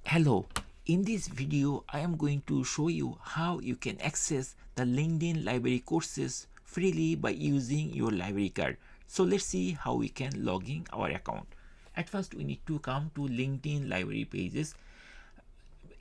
Hello, in this video I am going to show you how you can access the LinkedIn library courses freely by using your library card. So let's see how we can log in our account. At first we need to come to LinkedIn library pages.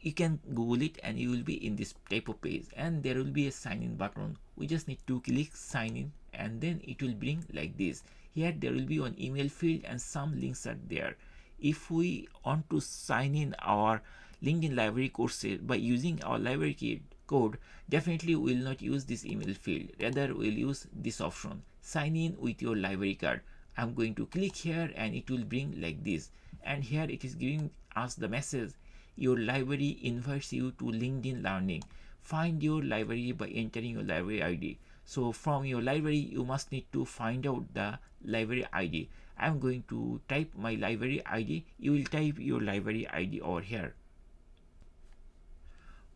You can Google it and you will be in this type of page, and there will be a sign in button. We just need to click sign in and then it will bring like this. Here there will be an email field and some links are there. If we want to sign in our LinkedIn library courses by using our library code, definitely we will not use this email field. Rather we'll use this option, sign in with your library card. I'm going to click here and it will bring like this, and here it is giving us the message, your library invites you to LinkedIn Learning. Find your library by entering your library ID. So from your library, you must need to find out the library ID. I'm going to type my library ID. You will type your library ID over here.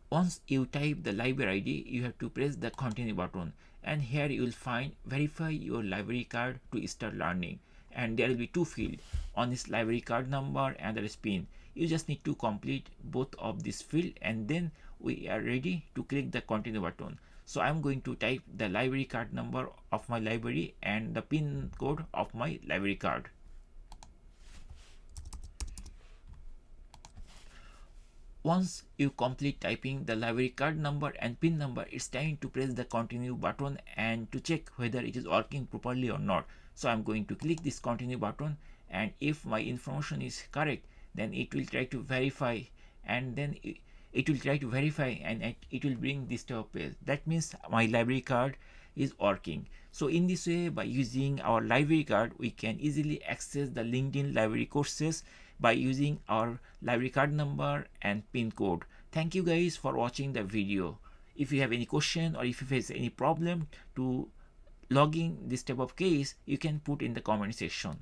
Once you type the library ID, you have to press the continue button, and here you will find verify your library card to start learning, and there will be two fields. One is library card number and the PIN. You just need to complete both of this field and then we are ready to click the continue button. So I'm going to type the library card number of my library and the PIN code of my library card. Once you complete typing the library card number and PIN number, it's time to press the continue button and to check whether it is working properly or not. So I'm going to click this continue button, and if my information is correct, then it will try to verify, and then it will try to verify and it will bring this type of page. That means my library card is working. So in this way, by using our library card, we can easily access the LinkedIn library courses by using our library card number and PIN code. Thank you guys for watching the video. If you have any question or if you face any problem to logging this type of case, you can put in the comment section.